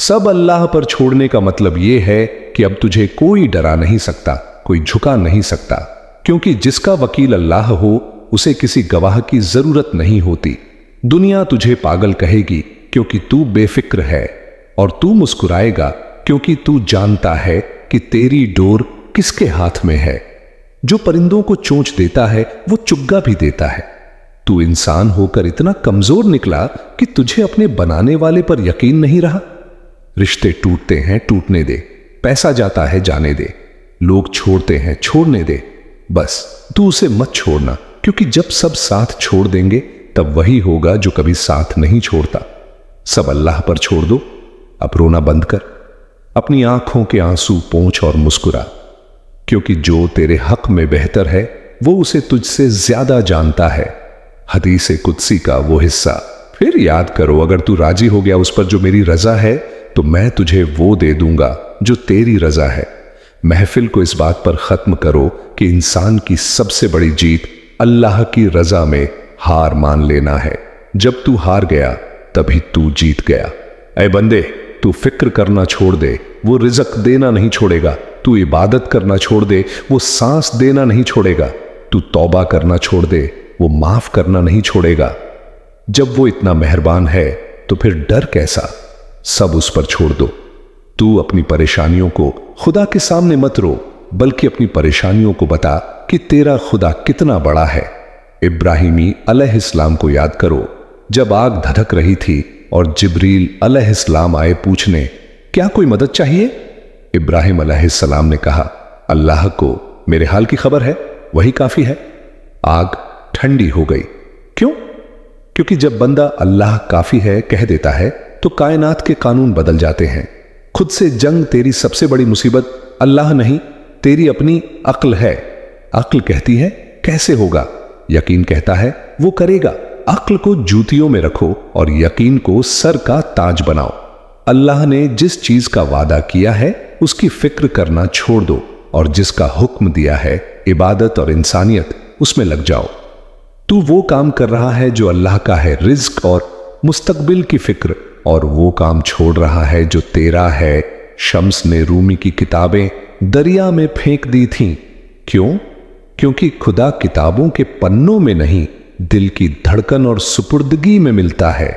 सब अल्लाह पर छोड़ने का मतलब यह है कि अब तुझे कोई डरा नहीं सकता, कोई झुका नहीं सकता, क्योंकि जिसका वकील अल्लाह हो उसे किसी गवाह की जरूरत नहीं होती। दुनिया तुझे पागल कहेगी क्योंकि तू बेफिक्र है, और तू मुस्कुराएगा क्योंकि तू जानता है कि तेरी डोर किसके हाथ में है। जो परिंदों को चोंच देता है वो चुग्गा भी देता है। तू इंसान होकर इतना कमजोर निकला कि तुझे अपने बनाने वाले पर यकीन नहीं रहा। रिश्ते टूटते हैं, टूटने दे। पैसा जाता है, जाने दे। लोग छोड़ते हैं, छोड़ने दे। बस तू उसे मत छोड़ना, क्योंकि जब सब साथ छोड़ देंगे तब वही होगा जो कभी साथ नहीं छोड़ता। सब अल्लाह पर छोड़ दो। अब रोना बंद कर, अपनी आंखों के आंसू पोंछ और मुस्कुरा, क्योंकि जो तेरे हक में बेहतर है वो उसे तुझसे ज्यादा जानता है। हदीस कुदसी का वो हिस्सा फिर याद करो, अगर तू राजी हो गया उस पर जो मेरी रजा है तो मैं तुझे वो दे दूंगा जो तेरी रजा है। महफिल को इस बात पर खत्म करो कि इंसान की सबसे बड़ी जीत अल्लाह की रजा में हार मान लेना है। जब तू हार गया तभी तू जीत गया। ऐ बंदे, तू फिक्र करना छोड़ दे, वो रिज़्क देना नहीं छोड़ेगा। तू इबादत करना छोड़ दे, वो सांस देना नहीं छोड़ेगा। तू तौबा करना छोड़ दे, वो माफ करना नहीं छोड़ेगा। जब वो इतना मेहरबान है तो फिर डर कैसा? सब उस पर छोड़ दो। तू अपनी परेशानियों को खुदा के सामने मत रो, बल्कि अपनी परेशानियों को बता कि तेरा खुदा कितना बड़ा है। इब्राहिमी अलैहिस्सलाम को याद करो, जब आग धधक रही थी और जिब्रील अलैहिस्सलाम आए पूछने, क्या कोई मदद चाहिए? इब्राहिम अलैहिस्सलाम ने कहा, अल्लाह को मेरे हाल की खबर है, वही काफी है। आग ठंडी हो गई। क्यों? क्योंकि जब बंदा अल्लाह काफी है कह देता है तो कायनात के कानून बदल जाते हैं। खुद से जंग तेरी सबसे बड़ी मुसीबत अल्लाह नहीं, तेरी अपनी अक्ल है। अक्ल कहती है कैसे होगा, यकीन कहता है वो करेगा। अक्ल को जूतियों में रखो और यकीन को सर का ताज बनाओ। अल्लाह ने जिस चीज का वादा किया है उसकी फिक्र करना छोड़ दो, और जिसका हुक्म दिया है इबादत और इंसानियत, उसमें लग जाओ। तू वो काम कर रहा है जो अल्लाह का है, रिज्क और मुस्तकबिल की फिक्र, और वो काम छोड़ रहा है जो तेरा है। शम्स ने रूमी की किताबें दरिया में फेंक दी थीं। क्यों? क्योंकि खुदा किताबों के पन्नों में नहीं, दिल की धड़कन और सुपुर्दगी में मिलता है।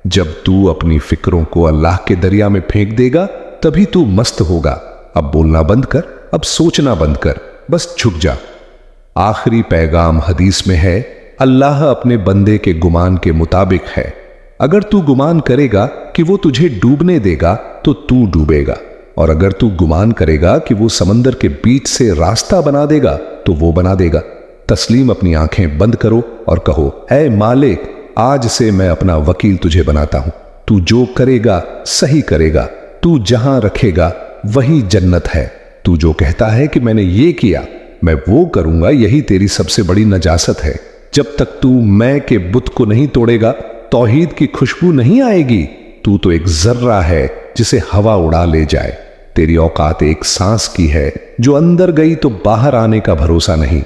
जब तू अपनी फिक्रों को अल्लाह के दरिया में फेंक देगा तभी तू मस्त होगा। अब बोलना बंद कर, अब सोचना बंद कर, बस झुक जा। आखिरी पैगाम हदीस में है, अल्लाह अपने बंदे के गुमान के मुताबिक है। अगर तू गुमान करेगा कि वो तुझे डूबने देगा तो तू डूबेगा, और अगर तू गुमान करेगा कि वो समंदर के बीच से रास्ता बना देगा तो वो बना देगा। तस्लीम अपनी आंखें बंद करो और कहो, ऐ मालिक, आज से मैं अपना वकील तुझे बनाता हूं। तू जो करेगा सही करेगा, तू जहां रखेगा वही जन्नत है। तू जो कहता है कि मैंने ये किया, मैं वो करूंगा, यही तेरी सबसे बड़ी नजासत है। जब तक तू मैं के बुत को नहीं तोड़ेगा तौहीद की खुशबू नहीं आएगी। तू तो एक जर्रा है जिसे हवा उड़ा ले जाए। तेरी औकात एक सांस की है, जो अंदर गई तो बाहर आने का भरोसा नहीं।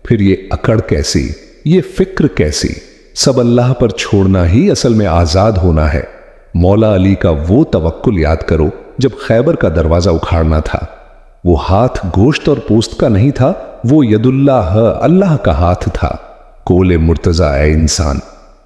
फिर ये अकड़ कैसी, ये फिक्र कैसी? सब अल्लाह पर छोड़ना ही असल में आजाद होना है। मौला अली का वो तवक्कुल याद करो जब खैबर का दरवाजा उखाड़ना था। वो हाथ गोश्त और पोस्त का नहीं था, वो यदुल्लाह, अल्लाह का हाथ था। कोले मुर्तजा ए इंसान,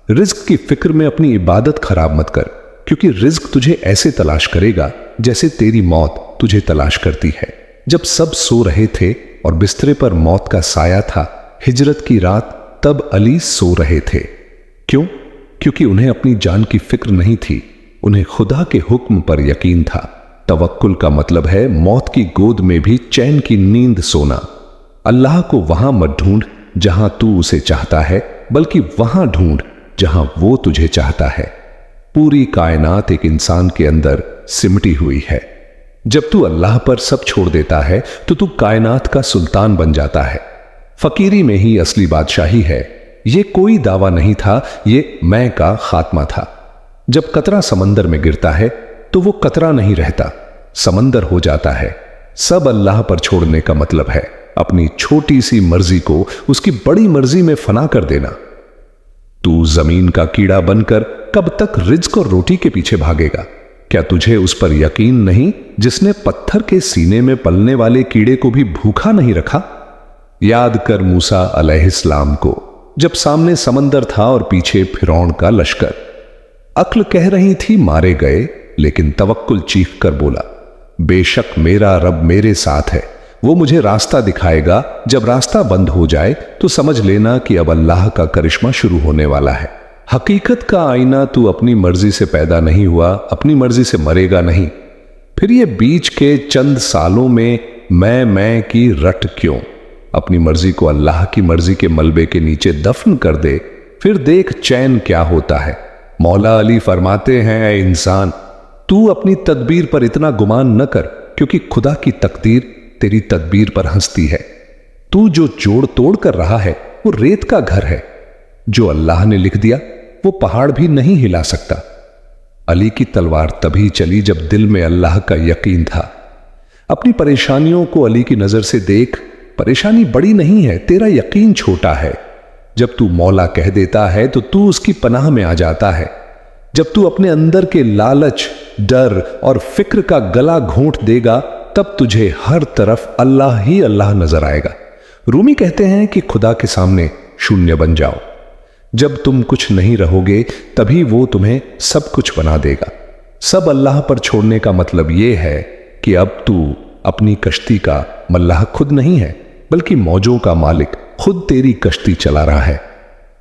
रिज्क की फिक्र में अपनी इबादत खराब मत कर, क्योंकि रिज्क तुझे ऐसे तलाश करेगा जैसे तेरी मौत तुझे तलाश करती है। जब सब सो रहे थे और बिस्तरे पर मौत का साया था, हिजरत की रात, तब अली सो रहे थे। क्यों? क्योंकि उन्हें अपनी जान की फिक्र नहीं थी, उन्हें खुदा के हुक्म पर यकीन था। तवक्कुल का मतलब है मौत की गोद में भी चैन की नींद सोना। अल्लाह को वहां मत ढूंढ जहां तू उसे चाहता है, बल्कि वहां ढूंढ जहां वो तुझे चाहता है। पूरी कायनात एक इंसान के अंदर सिमटी हुई है। जब तू अल्लाह पर सब छोड़ देता है तो तू कायनात का सुल्तान बन जाता है। फकीरी में ही असली बादशाही है। ये कोई दावा नहीं था, ये मैं का खात्मा था। जब कतरा समंदर में गिरता है तो वो कतरा नहीं रहता, समंदर हो जाता है। सब अल्लाह पर छोड़ने का मतलब है अपनी छोटी सी मर्जी को उसकी बड़ी मर्जी में फना कर देना। तू जमीन का कीड़ा बनकर कब तक रिज्क और रोटी के पीछे भागेगा? क्या तुझे उस पर यकीन नहीं जिसने पत्थर के सीने में पलने वाले कीड़े को भी भूखा नहीं रखा? याद कर मूसा अलैहिस्सलाम को, जब सामने समंदर था और पीछे फिरौन का लश्कर। अक्ल कह रही थी मारे गए, लेकिन तवक्कुल चीख कर बोला, बेशक मेरा रब मेरे साथ है, वो मुझे रास्ता दिखाएगा। जब रास्ता बंद हो जाए तो समझ लेना कि अब अल्लाह का करिश्मा शुरू होने वाला है। हकीकत का आईना तू अपनी मर्जी से पैदा नहीं हुआ, अपनी मर्जी से मरेगा नहीं। फिर ये बीच के चंद सालों में मैं की रट क्यों? अपनी मर्जी को अल्लाह की मर्जी के मलबे के नीचे दफन कर दे, फिर देख चैन क्या होता है। मौला अली फरमाते हैं, ऐ इंसान, तू अपनी तदबीर पर इतना गुमान न कर, क्योंकि खुदा की तकदीर तेरी तदबीर पर हंसती है। तू जो जोड़ तोड़ कर रहा है वो रेत का घर है, जो अल्लाह ने लिख दिया वो पहाड़ भी नहीं हिला सकता। अली की तलवार तभी चली जब दिल में अल्लाह का यकीन था। अपनी परेशानियों को अली की नजर से देख, परेशानी बड़ी नहीं है, तेरा यकीन छोटा है। जब तू मौला कह देता है तो तू उसकी पनाह में आ जाता है। जब तू अपने अंदर के लालच, डर और फिक्र का गला घोंट देगा, तब तुझे हर तरफ अल्लाह ही अल्लाह नजर आएगा। रूमी कहते हैं कि खुदा के सामने शून्य बन जाओ। जब तुम कुछ नहीं रहोगे तभी वो तुम्हें सब कुछ बना देगा। सब अल्लाह पर छोड़ने का मतलब यह है कि अब तू अपनी कश्ती का मल्लाह खुद नहीं है, बल्कि मौजों का मालिक खुद तेरी कश्ती चला रहा है।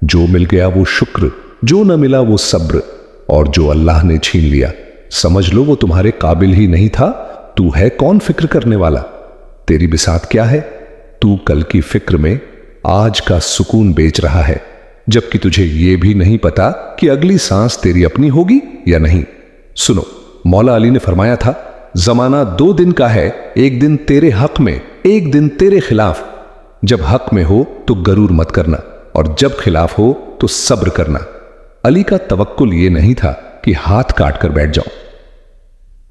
जो मिल गया वो शुक्र, जो न मिला वो सब्र, और जो अल्लाह ने छीन लिया समझ लो वो तुम्हारे काबिल ही नहीं था। तू है कौन फिक्र करने वाला? तेरी बिसात क्या है? तू कल की फिक्र में आज का सुकून बेच रहा है, जबकि तुझे यह भी नहीं पता कि अगली सांस तेरी अपनी होगी या नहीं। सुनो, मौला अली ने फरमाया था, जमाना 2 दिन का है, एक दिन तेरे हक में, एक दिन तेरे खिलाफ। जब हक में हो तो गरूर मत करना, और जब खिलाफ हो तो सब्र करना। अली का तवक्कुल यह नहीं था कि हाथ काट कर बैठ जाओ।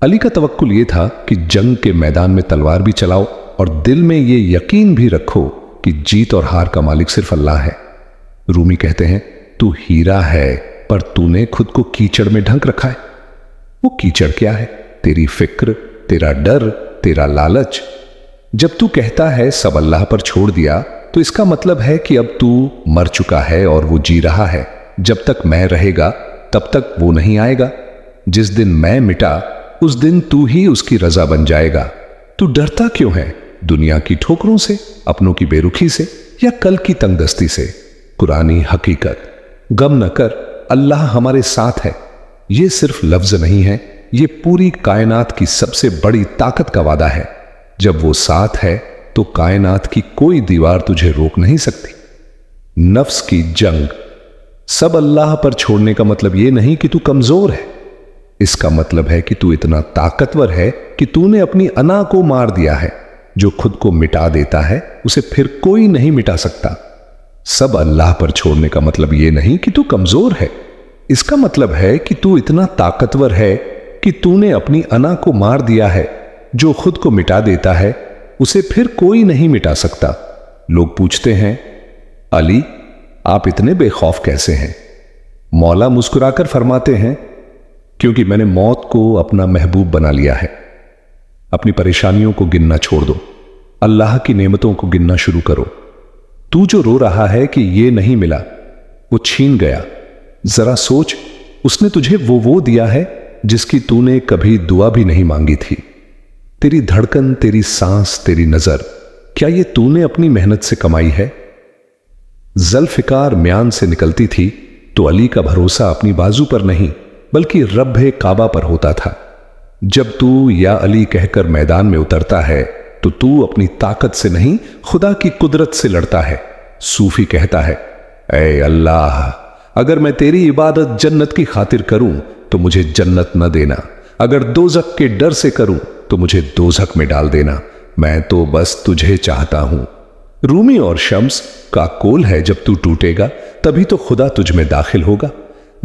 अली का तवक्कुल यह था कि जंग के मैदान में तलवार भी चलाओ और दिल में यह यकीन भी रखो कि जीत और हार का मालिक सिर्फ अल्लाह है। रूमी कहते हैं, तू हीरा है पर तूने खुद को कीचड़ में ढंक रखा है। वो कीचड़ क्या है? तेरी फिक्र, तेरा डर, तेरा लालच। जब तू कहता है सब अल्लाह पर छोड़ दिया, तो इसका मतलब है कि अब तू मर चुका है और वो जी रहा है। जब तक मैं रहेगा तब तक वो नहीं आएगा। जिस दिन मैं मिटा उस दिन तू ही उसकी रजा बन जाएगा। तू डरता क्यों है? दुनिया की ठोकरों से, अपनों की बेरुखी से, या कल की तंगदस्ती से? कुरानी हकीकत, गम न कर, अल्लाह हमारे साथ है। ये सिर्फ लफ्ज नहीं है, ये पूरी कायनात की सबसे बड़ी ताकत का वादा है। जब वो साथ है तो कायनात की कोई दीवार तुझे रोक नहीं सकती। नफ्स की जंग। सब अल्लाह पर छोड़ने का मतलब यह नहीं कि तू कमजोर है, इसका मतलब है कि तू इतना ताकतवर है कि तूने अपनी अना को मार दिया है। जो खुद को मिटा देता है उसे फिर कोई नहीं मिटा सकता। सब अल्लाह पर छोड़ने का मतलब यह नहीं कि तू कमजोर है, इसका मतलब है कि तू इतना ताकतवर है कि तूने अपनी अना को मार दिया है। जो खुद को मिटा देता है उसे फिर कोई नहीं मिटा सकता। लोग पूछते हैं, अली आप इतने बेखौफ कैसे हैं? मौला मुस्कुराकर फरमाते हैं, क्योंकि मैंने मौत को अपना महबूब बना लिया है। अपनी परेशानियों को गिनना छोड़ दो, अल्लाह की नेमतों को गिनना शुरू करो। तू जो रो रहा है कि ये नहीं मिला, वो छीन गया, जरा सोच, उसने तुझे वो दिया है जिसकी तूने कभी दुआ भी नहीं मांगी थी। तेरी धड़कन, तेरी सांस, तेरी नजर, क्या ये तूने अपनी मेहनत से कमाई है? ज़ुल्फ़िकार म्यान से निकलती थी तो अली का भरोसा अपनी बाजू पर नहीं बल्कि रब्बे काबा पर होता था। जब तू या अली कहकर मैदान में उतरता है तो तू अपनी ताकत से नहीं, खुदा की कुदरत से लड़ता है। सूफी कहता है, ऐ अल्लाह, अगर मैं तेरी इबादत जन्नत की खातिर करूं तो मुझे जन्नत न देना, अगर दोज़ख के डर से करूं तो मुझे दोज़ख में डाल देना, मैं तो बस तुझे चाहता हूं। रूमी और शम्स का कोल है, जब तू टूटेगा तभी तो खुदा तुझ में दाखिल होगा।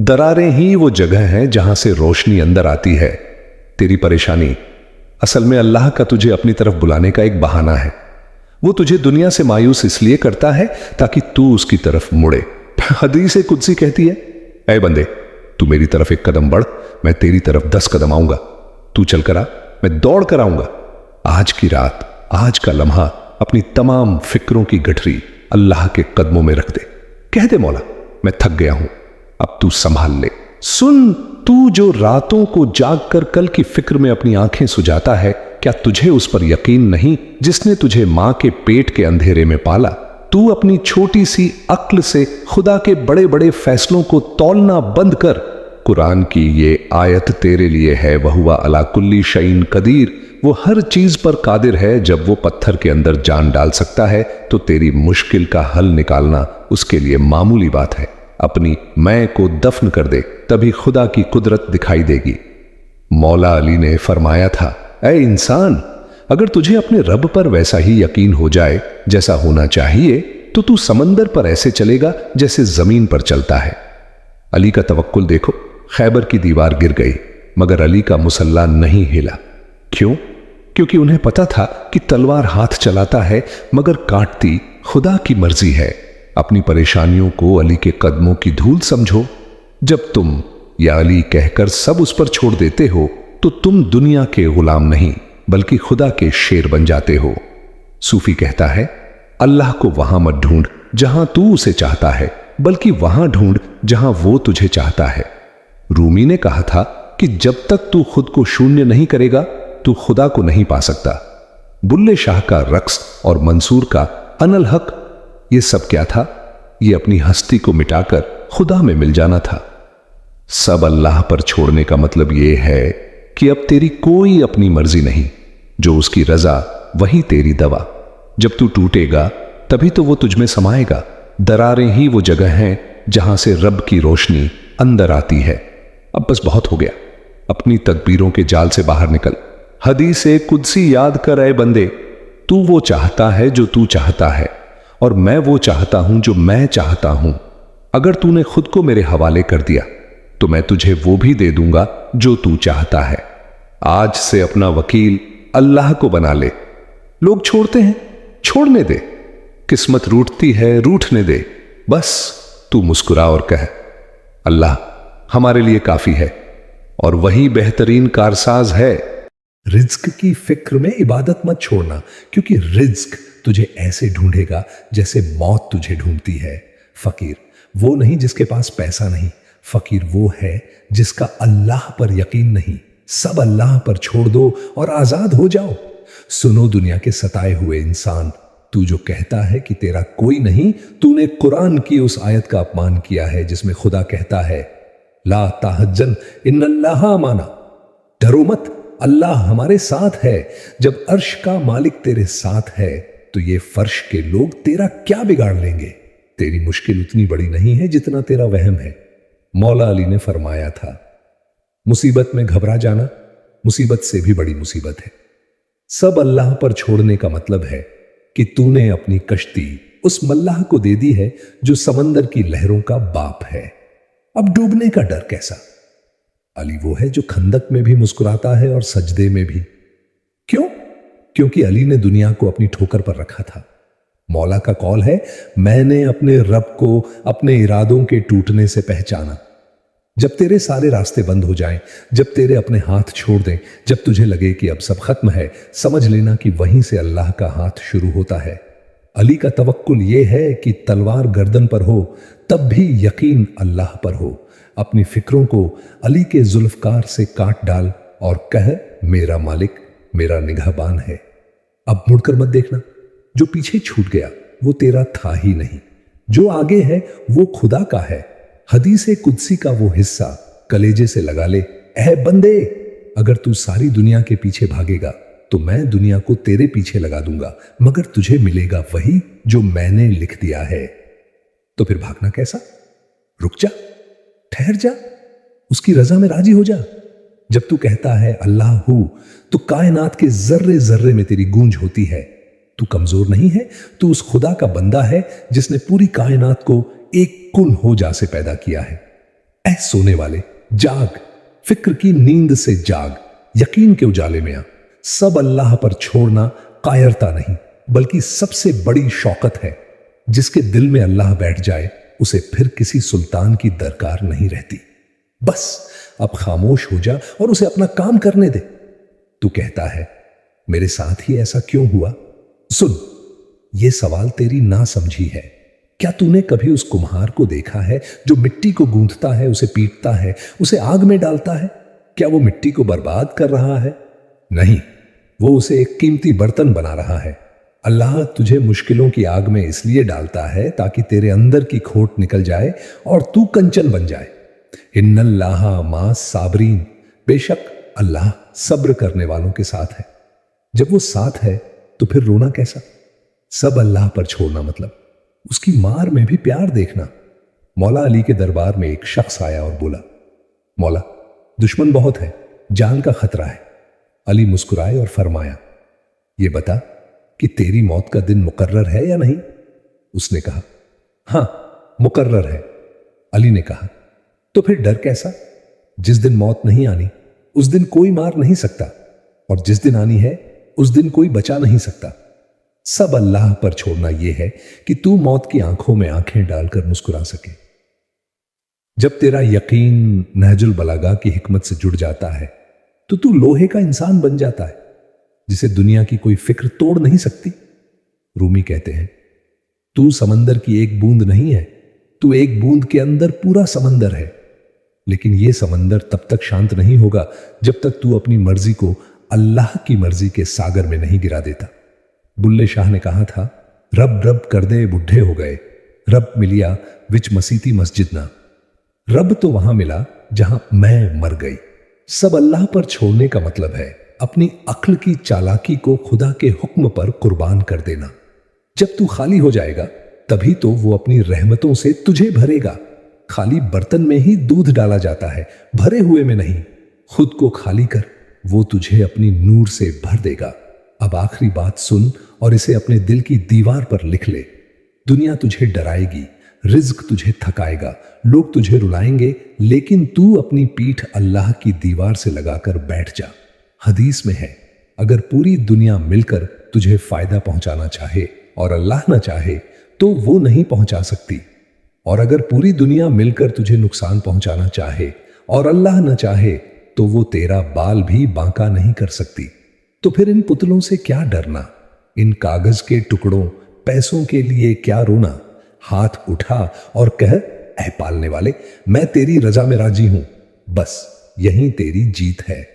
दरारें ही वो जगह है जहां से रोशनी अंदर आती है। तेरी परेशानी असल में अल्लाह का तुझे अपनी तरफ बुलाने का एक बहाना है। वो तुझे दुनिया से मायूस इसलिए करता है ताकि तू उसकी तरफ मुड़े। हदीस कुदसी कहती है, ऐ बंदे, तू मेरी तरफ 1 कदम बढ़, मैं तेरी तरफ 10 कदम आऊंगा। तू चल कर आ, मैं दौड़ कर आऊंगा। आज की रात, आज का लम्हा अपनी तमाम फिक्रों की गठरी अल्लाह के कदमों में रख दे। कह दे मौला, मैं थक गया हूं, अब तू संभाल ले। सुन, तू जो रातों को जाग कर कल की फिक्र में अपनी आंखें सुजाता है, क्या तुझे उस पर यकीन नहीं जिसने तुझे मां के पेट के अंधेरे में पाला? तू अपनी छोटी सी अक्ल से खुदा के बड़े बड़े फैसलों को तौलना बंद कर। कुरान की ये आयत तेरे लिए है, वहुवा अला कुल्ली शैइन कदीर। वो हर चीज पर कादिर है। जब वो पत्थर के अंदर जान डाल सकता है तो तेरी मुश्किल का हल निकालना उसके लिए मामूली बात है। अपनी मैं को दफन कर दे, तभी खुदा की कुदरत दिखाई देगी। मौला अली ने फरमाया था, ऐ इंसान, अगर तुझे अपने रब पर वैसा ही यकीन हो जाए जैसा होना चाहिए तो तू समंदर पर ऐसे चलेगा जैसे जमीन पर चलता है। अली का तवक्कुल देखो, खैबर की दीवार गिर गई मगर अली का मुसल्ला नहीं हिला। क्यों? क्योंकि उन्हें पता था कि तलवार हाथ चलाता है मगर काटती खुदा की मर्जी है। अपनी परेशानियों को अली के कदमों की धूल समझो। जब तुम या अली कहकर सब उस पर छोड़ देते हो तो तुम दुनिया के गुलाम नहीं बल्कि खुदा के शेर बन जाते हो। सूफी कहता है, अल्लाह को वहां मत ढूंढ जहां तू उसे चाहता है, बल्कि वहां ढूंढ जहां वो तुझे चाहता है। रूमी ने कहा था कि जब तक तू खुद को शून्य नहीं करेगा तू खुदा को नहीं पा सकता। बुल्ले शाह का रक्स और मंसूर का अनल हक, ये सब क्या था? ये अपनी हस्ती को मिटाकर खुदा में मिल जाना था। सब अल्लाह पर छोड़ने का मतलब यह है कि अब तेरी कोई अपनी मर्जी नहीं, जो उसकी रजा वही तेरी दवा। जब तू टूटेगा तभी तो वो तुझमें समाएगा। दरारें ही वो जगह हैं जहां से रब की रोशनी अंदर आती है। अब बस बहुत हो गया, अपनी तकबीरों के जाल से बाहर निकल। हदीसे कुदसी याद कर ऐ बंदे, तू वो चाहता है जो तू चाहता है और मैं वो चाहता हूं जो मैं चाहता हूं। अगर तूने खुद को मेरे हवाले कर दिया तो मैं तुझे वो भी दे दूंगा जो तू चाहता है। आज से अपना वकील अल्लाह को बना ले। लोग छोड़ते हैं, छोड़ने दे। किस्मत रूठती है, रूठने दे। बस तू मुस्कुरा और कह, अल्लाह हमारे लिए काफी है और वही बेहतरीन कारसाज है। रिज्क की फिक्र में इबादत मत छोड़ना, क्योंकि रिज्क तुझे ऐसे ढूंढेगा जैसे मौत तुझे ढूंढती है। फकीर वो नहीं जिसके पास पैसा नहीं, फकीर वो है जिसका अल्लाह पर यकीन नहीं। सब अल्लाह पर छोड़ दो और आजाद हो जाओ। सुनो दुनिया के सताए हुए इंसान, तू जो कहता है कि तेरा कोई नहीं, तूने कुरान की उस आयत का अपमान किया है जिसमें खुदा कहता है, ला ताहज्जन इन्नल्लाह माना, डरो मत, अल्लाह हमारे साथ है। जब अर्श का मालिक तेरे साथ है तो ये फर्श के लोग तेरा क्या बिगाड़ लेंगे? तेरी मुश्किल उतनी बड़ी नहीं है जितना तेरा वहम है। मौला अली ने फरमाया था, मुसीबत में घबरा जाना मुसीबत से भी बड़ी मुसीबत है। सब अल्लाह पर छोड़ने का मतलब है कि तूने अपनी कश्ती उस मल्लाह को दे दी है जो समंदर की लहरों का बाप है। अब डूबने का डर कैसा? अली वो है जो खंदक में भी मुस्कुराता है और सजदे में भी। क्यों? क्योंकि अली ने दुनिया को अपनी ठोकर पर रखा था। मौला का कौल है, मैंने अपने रब को अपने इरादों के टूटने से पहचाना। जब तेरे सारे रास्ते बंद हो जाएं, जब तेरे अपने हाथ छोड़ दें, जब तुझे लगे कि अब सब खत्म है, समझ लेना कि वहीं से अल्लाह का हाथ शुरू होता है। अली का तवक्कुल यह है कि तलवार गर्दन पर हो तब भी यकीन अल्लाह पर हो। अपनी फिक्रों को अली के जुल्फकार से काट डाल और कह, मेरा मालिक मेरा निगहबान है। अब मुड़कर मत देखना, जो पीछे छूट गया वो तेरा था ही नहीं, जो आगे है वो खुदा का है। हदीसे कुदसी का वो हिस्सा कलेजे से लगा ले, ऐ बंदे, अगर तू सारी दुनिया के पीछे भागेगा तो मैं दुनिया को तेरे पीछे लगा दूंगा, मगर तुझे मिलेगा वही जो मैंने लिख दिया है। तो फिर भागना कैसा? रुक जा, ठहर जा, उसकी रजा में राजी हो जा। जब तू कहता है अल्लाह हूं तो कायनात के जर्रे जर्रे में तेरी गूंज होती है। तू कमजोर नहीं है, तू उस खुदा का बंदा है जिसने पूरी कायनात को एक कुन हो जा से पैदा किया है। ऐ सोने वाले, जाग, फिक्र की नींद से जाग, यकीन के उजाले में आ। सब अल्लाह पर छोड़ना कायरता नहीं बल्कि सबसे बड़ी शौकत है। जिसके दिल में अल्लाह बैठ जाए उसे फिर किसी सुल्तान की दरकार नहीं रहती। बस अब खामोश हो जा और उसे अपना काम करने दे। तू कहता है मेरे साथ ही ऐसा क्यों हुआ? सुन, यह सवाल तेरी ना समझी है। क्या तूने कभी उस कुम्हार को देखा है जो मिट्टी को गूंथता है, उसे पीटता है, उसे आग में डालता है? क्या वो मिट्टी को बर्बाद कर रहा है? नहीं, वो उसे एक कीमती बर्तन बना रहा है। अल्लाह तुझे मुश्किलों की आग में इसलिए डालता है ताकि तेरे अंदर की खोट निकल जाए और तू कंचन बन जाए। इन्नल्लाहा मा साबरीन, बेशक अल्लाह सब्र करने वालों के साथ है। जब वो साथ है तो फिर रोना कैसा? सब अल्लाह पर छोड़ना मतलब उसकी मार में भी प्यार देखना। मौला अली के दरबार में एक शख्स आया और बोला, मौला, दुश्मन बहुत है, जान का खतरा है। अली मुस्कुराए और फरमाया, ये बता कि तेरी मौत का दिन मुकर्रर है या नहीं? उसने कहा, हां मुकर्रर है। अली ने कहा, तो फिर डर कैसा? जिस दिन मौत नहीं आनी उस दिन कोई मार नहीं सकता, और जिस दिन आनी है उस दिन कोई बचा नहीं सकता। सब अल्लाह पर छोड़ना यह है कि तू मौत की आंखों में आंखें डालकर मुस्कुरा सके। जब तेरा यकीन नहजुल बलागा की हिकमत से जुड़ जाता है तो तू लोहे का इंसान बन जाता है जिसे दुनिया की कोई फिक्र तोड़ नहीं सकती। रूमी कहते हैं, तू समंदर की एक बूंद नहीं है, तू एक बूंद के अंदर पूरा समंदर है। लेकिन यह समंदर तब तक शांत नहीं होगा जब तक तू अपनी मर्जी को अल्लाह की मर्जी के सागर में नहीं गिरा देता। बुल्ले शाह ने कहा था, रब रब कर दे बुढ़े हो गए, रब मिलिया विच मसीती मस्जिद ना। रब तो वहां मिला जहां मैं मर गई। सब अल्लाह पर छोड़ने का मतलब है अपनी अक्ल की चालाकी को खुदा के हुक्म पर कुर्बान कर देना। जब तू खाली हो जाएगा तभी तो वो अपनी रहमतों से तुझे भरेगा। खाली बर्तन में ही दूध डाला जाता है, भरे हुए में नहीं। खुद को खाली कर, वो तुझे अपनी नूर से भर देगा। अब आखिरी बात सुन और इसे अपने दिल की दीवार पर लिख ले। दुनिया तुझे डराएगी, रिज्क तुझे थकाएगा, लोग तुझे रुलाएंगे, लेकिन तू अपनी पीठ अल्लाह की दीवार से लगाकर बैठ जा। हदीस में है, अगर पूरी दुनिया मिलकर तुझे फायदा पहुंचाना चाहे और अल्लाह ना चाहे तो वो नहीं पहुंचा सकती, और अगर पूरी दुनिया मिलकर तुझे नुकसान पहुंचाना चाहे और अल्लाह ना चाहे तो वो तेरा बाल भी बांका नहीं कर सकती। तो फिर इन पुतलों से क्या डरना, इन कागज के टुकड़ों पैसों के लिए क्या रोना। हाथ उठा और कह, ऐ पालने वाले, मैं तेरी रजा में राजी हूं, बस यही तेरी जीत है।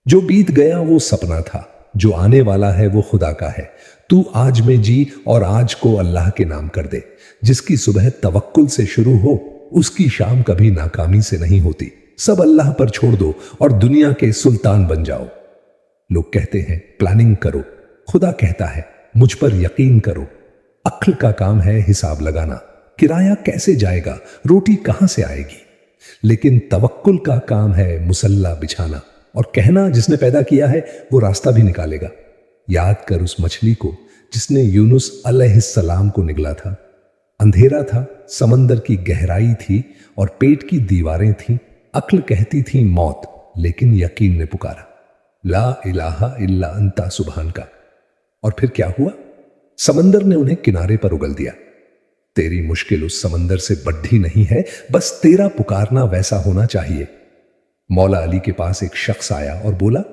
जो बीत गया वो सपना था, जो आने वाला है वो खुदा का है। तू आज में जी और आज को अल्लाह के नाम कर दे। जिसकी सुबह तवक्कुल से शुरू हो उसकी शाम कभी नाकामी से नहीं होती। सब अल्लाह पर छोड़ दो और दुनिया के सुल्तान बन जाओ। लोग कहते हैं प्लानिंग करो, खुदा कहता है मुझ पर यकीन करो। अक्ल का काम है हिसाब लगाना, किराया कैसे जाएगा, रोटी कहां से आएगी। लेकिन तवक्कुल का काम है मुसल्ला बिछाना, और कहना जिसने पैदा किया है वो रास्ता भी निकालेगा। याद कर उस मछली को जिसने यूनुस अलैहिस्सलाम को निगला था। अंधेरा था, समंदर की गहराई थी और पेट की दीवारें थीं। अक्ल कहती थी मौत, लेकिन यकीन ने पुकारा, ला इलाहा इल्ला अंता सुभान का। और फिर क्या हुआ? समंदर ने उन्हें किनारे पर उगल दिया। तेरी मुश्किल उस समंदर से बढ़ी नहीं है, बस तेरा पुकारना वैसा होना चाहिए। मौला अली के पास एक शख्स आया और बोला,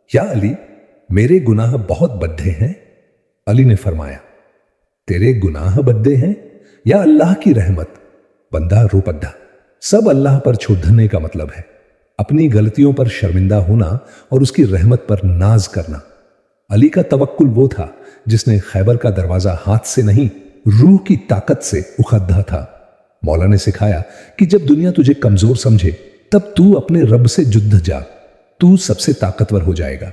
या अली, मेरे गुनाह बहुत बड्ढे हैं। अली ने फरमाया, तेरे गुनाह बड्ढे हैं या अल्लाह की रहमत? बंदा रो पड्ढा। सब अल्लाह पर छोड़ने का मतलब है अपनी गलतियों पर शर्मिंदा होना और उसकी रहमत पर नाज करना। अली का तवक्कुल वो था जिसने खैबर का दरवाजा हाथ से नहीं, रूह की ताकत से उखद्दा था। मौला ने सिखाया कि जब दुनिया तुझे कमजोर समझे तब तू अपने रब से जुद्ध जा, तू सबसे ताकतवर हो जाएगा।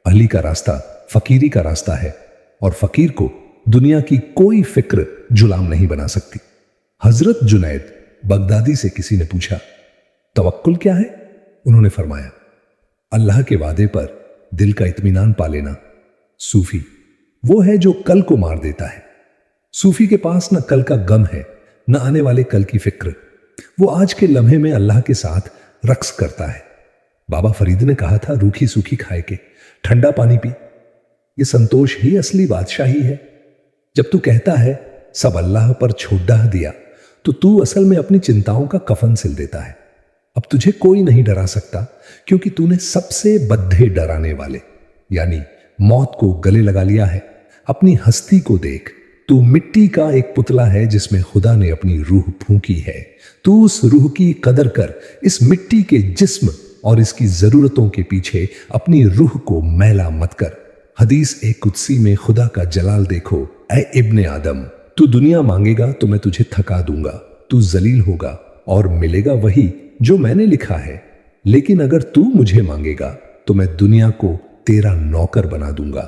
अली का रास्ता फकीरी का रास्ता है, और फकीर को दुनिया की कोई फिक्र जुलाम नहीं बना सकती। हजरत जुनैद बगदादी से किसी ने पूछा, तवक्कुल क्या है? उन्होंने फरमाया, अल्लाह के वादे पर दिल का इत्मीनान पा लेना। सूफी वो है जो कल को मार देता है। सूफी के पास न कल का गम है, न आने वाले कल की फिक्र। वो आज के लम्हे में अल्लाह के साथ रक्स करता है। बाबा फरीद ने कहा था, रूखी सूखी खाए के ठंडा पानी पी। ये संतोष ही असली बादशाही है। जब तू कहता है सब अल्लाह पर छोड़ दिया, तो तू असल में अपनी चिंताओं का कफन सिल देता है। अब तुझे कोई नहीं डरा सकता, क्योंकि तूने सबसे बद्धे डराने वाले यानी मौत को गले लगा लिया है। अपनी हस्ती को देख, तू मिट्टी का एक पुतला है जिसमें खुदा ने अपनी रूह फूंकी है। तू उस रूह की कदर कर, इस मिट्टी के जिस्म और इसकी जरूरतों के पीछे अपनी रूह को मैला मत कर। हदीस ए कुदसी में खुदा का जलाल देखो, ऐ इब्ने आदम, तू दुनिया मांगेगा तो मैं तुझे थका दूंगा, तू जलील होगा और मिलेगा वही जो मैंने लिखा है। लेकिन अगर तू मुझे मांगेगा तो मैं दुनिया को तेरा नौकर बना दूंगा।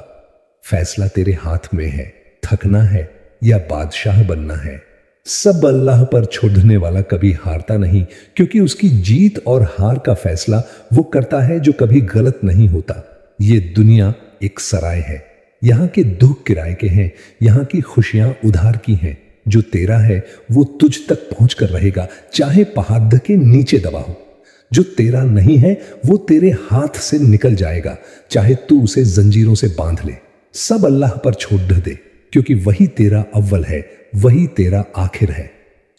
फैसला तेरे हाथ में है, थकना है या बादशाह बनना है। सब अल्लाह पर छोड़ने वाला कभी हारता नहीं, क्योंकि उसकी जीत और हार का फैसला वो करता है जो कभी गलत नहीं होता। ये दुनिया एक सराय है, यहाँ के दुख किराए के हैं, यहाँ की खुशियां उधार की हैं। जो तेरा है वो तुझ तक पहुंच कर रहेगा, चाहे पहाड़ के नीचे दबा हो। जो तेरा नहीं है वो तेरे हाथ से निकल जाएगा, चाहे तू उसे जंजीरों से बांध ले। सब अल्लाह पर छोड़ दे, क्योंकि वही तेरा अव्वल है, वही तेरा आखिर है।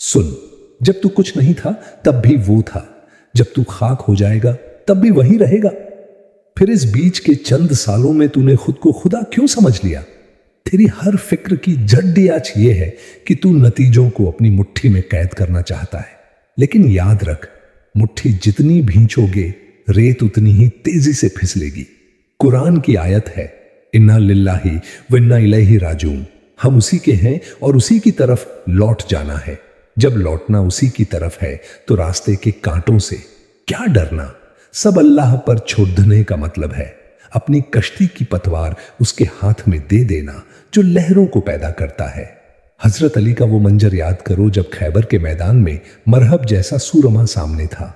सुन, जब तू कुछ नहीं था तब भी वो था, जब तू खाक हो जाएगा तब भी वही रहेगा। फिर इस बीच के चंद सालों में तूने खुद को खुदा क्यों समझ लिया? तेरी हर फिक्र की जड्डी आज ये है कि तू नतीजों को अपनी मुट्ठी में कैद करना चाहता है। लेकिन याद रख, मुट्ठी जितनी भींचोगे रेत उतनी ही तेजी से फिसलेगी। कुरान की आयत है, इन्ना लिल्लाही व इन्ना इलैहि राजिऊन, हम उसी के हैं और उसी की तरफ लौट जाना है। जब लौटना उसी की तरफ है तो रास्ते के कांटों से क्या डरना। सब अल्लाह पर छोड़ने का मतलब है अपनी कश्ती की पतवार उसके हाथ में दे देना जो लहरों को पैदा करता है। हजरत अली का वो मंजर याद करो जब खैबर के मैदान में मरहब जैसा सूरमा सामने था।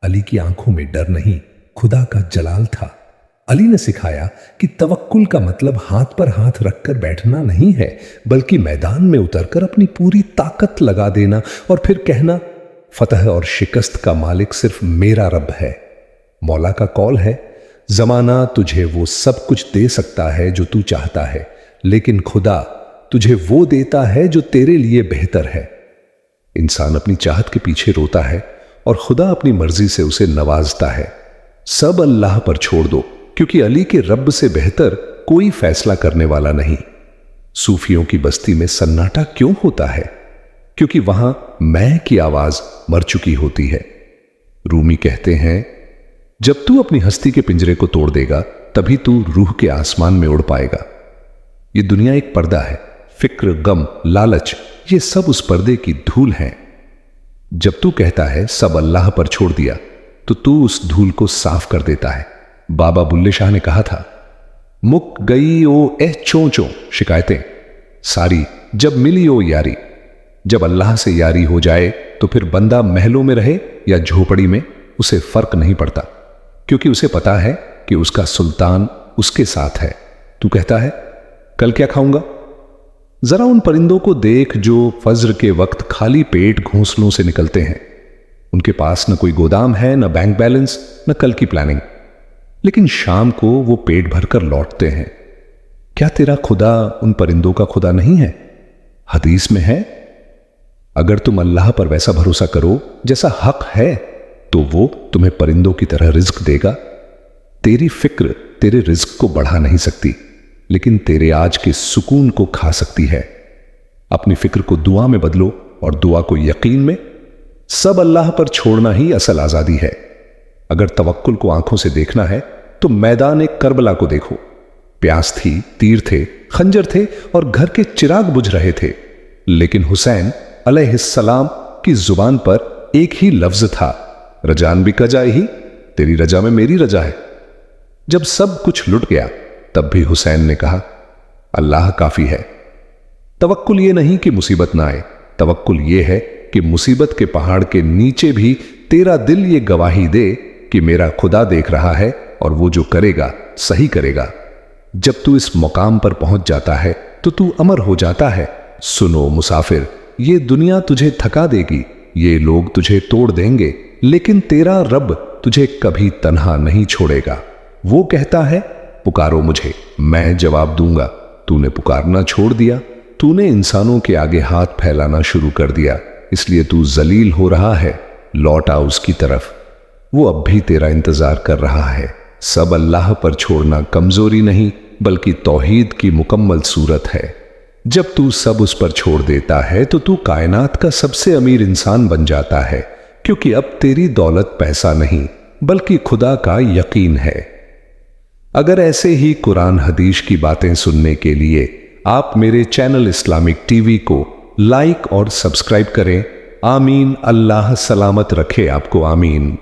अली की आंखों में डर नहीं, खुदा का जलाल था। अली ने सिखाया कि तवक्कुल का मतलब हाथ पर हाथ रखकर बैठना नहीं है, बल्कि मैदान में उतरकर अपनी पूरी ताकत लगा देना और फिर कहना, फतह और शिकस्त का मालिक सिर्फ मेरा रब है। मौला का कौल है, जमाना तुझे वो सब कुछ दे सकता है जो तू चाहता है, लेकिन खुदा तुझे वो देता है जो तेरे लिए बेहतर है। इंसान अपनी चाहत के पीछे रोता है और खुदा अपनी मर्जी से उसे नवाजता है। सब अल्लाह पर छोड़ दो, क्योंकि अली के रब से बेहतर कोई फैसला करने वाला नहीं। सूफियों की बस्ती में सन्नाटा क्यों होता है? क्योंकि वहां मैं की आवाज मर चुकी होती है। रूमी कहते हैं, जब तू अपनी हस्ती के पिंजरे को तोड़ देगा तभी तू रूह के आसमान में उड़ पाएगा। ये दुनिया एक पर्दा है, फिक्र, गम, लालच, ये सब उस पर्दे की धूल हैं। जब तू कहता है सब अल्लाह पर छोड़ दिया तो तू उस धूल को साफ कर देता है। बाबा बुल्ले शाह ने कहा था, मुक गई ओ ए चों शिकायतें सारी, जब मिली ओ यारी। जब अल्लाह से यारी हो जाए तो फिर बंदा महलों में रहे या झोपड़ी में, उसे फर्क नहीं पड़ता, क्योंकि उसे पता है कि उसका सुल्तान उसके साथ है। तू कहता है कल क्या खाऊंगा? जरा उन परिंदों को देख जो फज्र के वक्त खाली पेट घोंसलों से निकलते हैं। उनके पास न कोई गोदाम है, न बैंक बैलेंस, न कल की प्लानिंग, लेकिन शाम को वो पेट भरकर लौटते हैं। क्या तेरा खुदा उन परिंदों का खुदा नहीं है? हदीस में है, अगर तुम अल्लाह पर वैसा भरोसा करो जैसा हक है तो वो तुम्हें परिंदों की तरह रिज्क देगा। तेरी फिक्र तेरे रिज्क को बढ़ा नहीं सकती, लेकिन तेरे आज के सुकून को खा सकती है। अपनी फिक्र को दुआ में बदलो और दुआ को यकीन में। सब अल्लाह पर छोड़ना ही असल आजादी है। अगर तवक्कुल को आंखों से देखना है तो मैदान एक करबला को देखो। प्यास थी, तीर थे, खंजर थे और घर के चिराग बुझ रहे थे, लेकिन हुसैन अलैहिस्सलाम की जुबान पर एक ही लफ्ज था, रजान भी कजा ही, तेरी रजा में मेरी रजा है। जब सब कुछ लुट गया तब भी हुसैन ने कहा, अल्लाह काफी है। तवक्कुल ये नहीं कि मुसीबत ना आए, तवक्कुल ये है कि मुसीबत के पहाड़ के नीचे भी तेरा दिल ये गवाही दे कि मेरा खुदा देख रहा है और वो जो करेगा सही करेगा। जब तू इस मुकाम पर पहुंच जाता है तो तू अमर हो जाता है। सुनो मुसाफिर, ये दुनिया तुझे थका देगी, ये लोग तुझे तोड़ देंगे, लेकिन तेरा रब तुझे कभी तन्हा नहीं छोड़ेगा। वो कहता है, पुकारो मुझे, मैं जवाब दूंगा। तूने पुकारना छोड़ दिया, तूने इंसानों के आगे हाथ फैलाना शुरू कर दिया, इसलिए तू जलील हो रहा है। लौट आ उसकी तरफ, وہ اب بھی تیرا انتظار کر رہا ہے۔ سب اللہ پر چھوڑنا کمزوری نہیں بلکہ توحید کی مکمل صورت ہے۔ جب تو سب اس پر چھوڑ دیتا ہے تو کائنات کا سب سے امیر انسان بن جاتا ہے، کیونکہ اب تیری دولت پیسہ نہیں بلکہ خدا کا یقین ہے۔ اگر ایسے ہی قرآن حدیث کی باتیں سننے کے لیے آپ میرے چینل اسلامک ٹی وی کو لائک اور سبسکرائب کریں۔ آمین۔ اللہ سلامت رکھے آپ کو، آمین۔